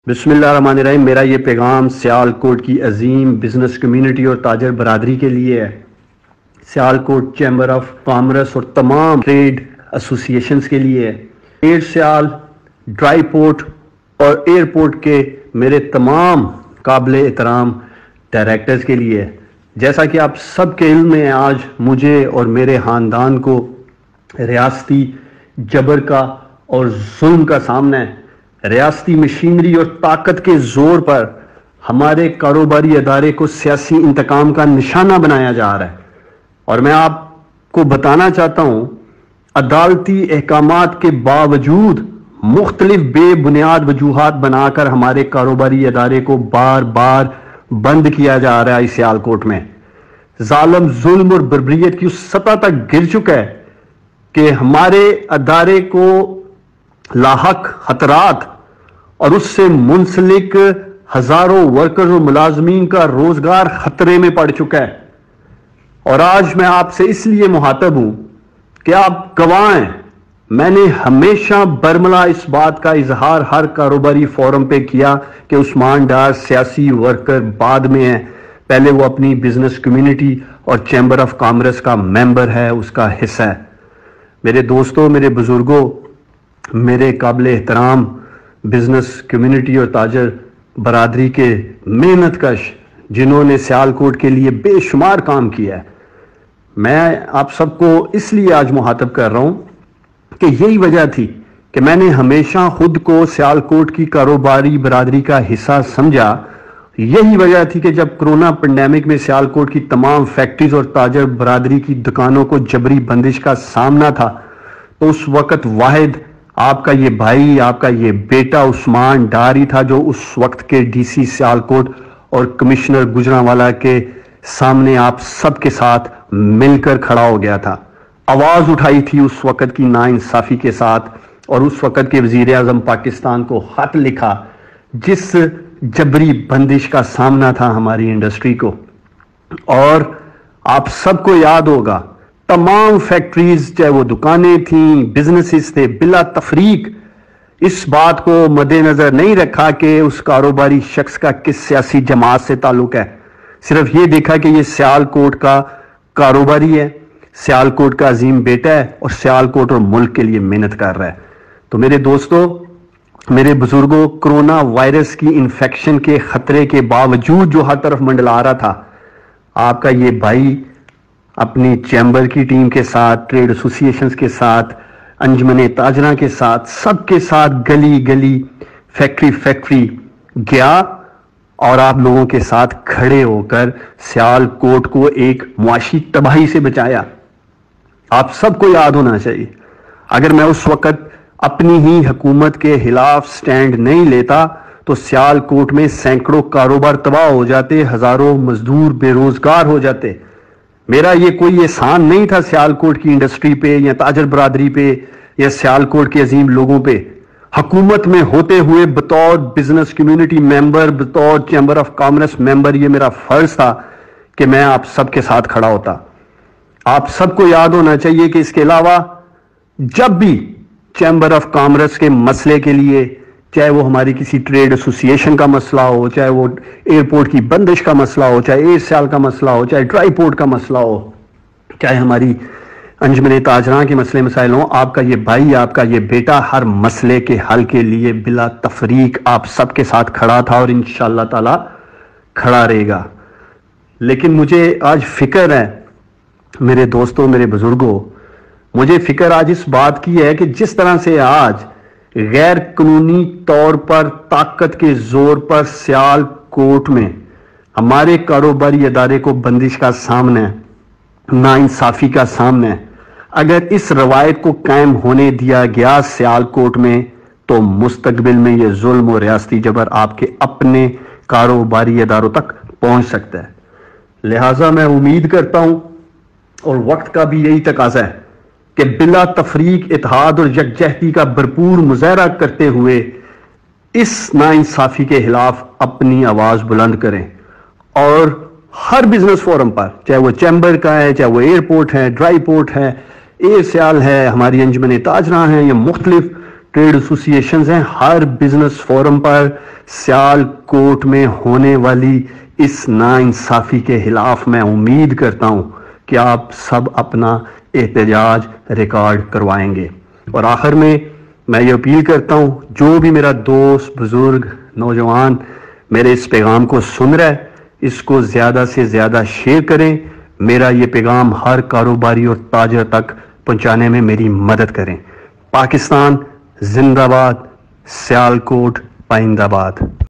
बिस्मिल्लाहिर्रहमानिर्रहीम। मेरा ये पैगाम सियालकोट की अजीम बिजनेस कम्युनिटी और ताजर बरादरी के लिए है। सियालकोट चैम्बर ऑफ कॉमर्स और तमाम ट्रेड एसोसिएशंस के लिए है। एयर सियाल, ड्राई पोर्ट और एयरपोर्ट के मेरे तमाम काबिल एहतराम डायरेक्टर्स के लिए है। जैसा कि आप सब के इल्म में, आज मुझे और मेरे ख़ानदान को रियासती जबर का और जुल्म का सामना है। रियासती मशीनरी और ताकत के जोर पर हमारे कारोबारी अदारे को सियासी इंतकाम का निशाना बनाया जा रहा है। और मैं आपको बताना चाहता हूं, अदालती अहकामात के बावजूद मुख्तलिफ बेबुनियाद वजूहात बनाकर हमारे कारोबारी अदारे को बार बार बंद किया जा रहा है। सियालकोट में जालिम जुल्म और बर्बरियत की उस सतह तक गिर चुका है कि हमारे अदारे को लाहक खतरात और उससे मुंसलिक हजारों वर्कर्स और मुलाजमीन का रोजगार खतरे में पड़ चुका है। और आज मैं आपसे इसलिए मुहातब हूं कि आप गवाह हैं। मैंने हमेशा बरमला इस बात का इजहार हर कारोबारी फोरम पे किया कि उस्मान डार सियासी वर्कर बाद में है, पहले वो अपनी बिजनेस कम्युनिटी और चैम्बर ऑफ कॉमर्स का मेंबर है, उसका हिस्सा है। मेरे दोस्तों, मेरे बुजुर्गों, मेरे काबिल एहतराम बिजनेस कम्युनिटी और ताजर बरादरी के मेहनत कश जिन्होंने सियालकोट के लिए बेशुमार काम किया है, मैं आप सबको इसलिए आज मुहातब कर रहा हूं कि यही वजह थी कि मैंने हमेशा खुद को सियालकोट की कारोबारी बरादरी का हिस्सा समझा। यही वजह थी कि जब कोरोना पेंडेमिक में सियालकोट की तमाम फैक्ट्रीज और ताजर बरादरी की दुकानों को जबरी बंदिश का सामना था, तो उस वक्त वाहिद आपका ये भाई, आपका ये बेटा उस्मान डार ही था जो उस वक्त के डीसी सियालकोट और कमिश्नर गुजरांवाला के सामने आप सबके साथ मिलकर खड़ा हो गया था। आवाज उठाई थी उस वक्त की नाइंसाफी के साथ, और उस वक्त के वजीर आजम पाकिस्तान को खत लिखा जिस जबरी बंदिश का सामना था हमारी इंडस्ट्री को। और आप सबको याद होगा, तमाम फैक्ट्रीज, चाहे वो दुकानें थीं, बिजनेसेस थे, बिला तफरीक इस बात को मद्देनजर नहीं रखा कि उस कारोबारी शख्स का किस सियासी जमात से ताल्लुक है। सिर्फ ये देखा कि ये सियालकोट का कारोबारी है, सियालकोट का अजीम बेटा है और सियालकोट और मुल्क के लिए मेहनत कर रहा है। तो मेरे दोस्तों, मेरे बुजुर्गों, कोरोना वायरस की इन्फेक्शन के खतरे के बावजूद जो हर तरफ मंडला रहा था, आपका ये भाई अपनी चैम्बर की टीम के साथ, ट्रेड एसोसिएशंस के साथ, अंजमने ताजरा के साथ, सबके साथ गली गली, फैक्ट्री फैक्ट्री गया और आप लोगों के साथ खड़े होकर सियालकोट को एक मुआशी तबाही से बचाया। आप सबको याद होना चाहिए, अगर मैं उस वक्त अपनी ही हुकूमत के खिलाफ स्टैंड नहीं लेता तो सियालकोट में सैकड़ों कारोबार तबाह हो जाते, हजारों मजदूर बेरोजगार हो जाते। मेरा ये कोई एहसान नहीं था सियालकोट की इंडस्ट्री पे या ताजर बरादरी पे या सियालकोट के अजीम लोगों पे। हुकूमत में होते हुए बतौर बिजनेस कम्युनिटी मेंबर, बतौर चैम्बर ऑफ कॉमर्स मेंबर, ये मेरा फर्ज था कि मैं आप सबके साथ खड़ा होता। आप सबको याद होना चाहिए कि इसके अलावा जब भी चैम्बर ऑफ कॉमर्स के मसले के लिए, चाहे वो हमारी किसी ट्रेड एसोसिएशन का मसला हो, चाहे वो एयरपोर्ट की बंदिश का मसला हो, चाहे एयर सियाल का मसला हो, चाहे ड्राई पोर्ट का मसला हो, चाहे हमारी अंजमने ताजरा के मसले मसाइल हो, आपका ये भाई, आपका ये बेटा हर मसले के हल के लिए बिला तफरीक आप सबके साथ खड़ा था और इंशाअल्लाह ताला खड़ा रहेगा। लेकिन मुझे आज फिक्र है, मेरे दोस्तों, मेरे बुजुर्गों, मुझे फिक्र आज इस बात की है कि जिस तरह से आज गैर कानूनी तौर पर ताकत के जोर पर सियालकोट में हमारे कारोबारी अदारे को बंदिश का सामना है, नाइंसाफी का सामना है, अगर इस रवायत को कायम होने दिया गया सियालकोट में, तो मुस्तकबिल में यह जुल्म और रियासती जबर आपके अपने कारोबारी अदारों तक पहुंच सकता है। लिहाजा मैं उम्मीद करता हूं, और वक्त का भी यही तकाजा है, कि बिला तफरीक इत्तेहाद और यकजहती का भरपूर मुजाहरा करते हुए इस नाइंसाफी के खिलाफ अपनी आवाज बुलंद करें। और हर बिजनेस फोरम पर, चाहे वो चैम्बर का है, चाहे वो एयरपोर्ट है, ड्राई पोर्ट है, एयर सियाल है, हमारी अंजमने ताजरा है, या मुख्तलिफ ٹریڈ ایسوسیشنز ہیں، ہر بزنس فورم پر سیالکوٹ میں ہونے والی اس ناانصافی کے خلاف میں امید کرتا ہوں کہ آپ سب اپنا احتجاج ریکارڈ کروائیں گے۔ اور آخر میں یہ اپیل کرتا ہوں، جو بھی میرا دوست، بزرگ، نوجوان میرے اس پیغام کو سن رہا ہے، اس کو زیادہ سے زیادہ شیئر کریں، میرا یہ پیغام ہر کاروباری اور تاجر تک پہنچانے میں میری مدد کریں۔ پاکستان زندہ باد، سیالکوٹ پائندہ باد۔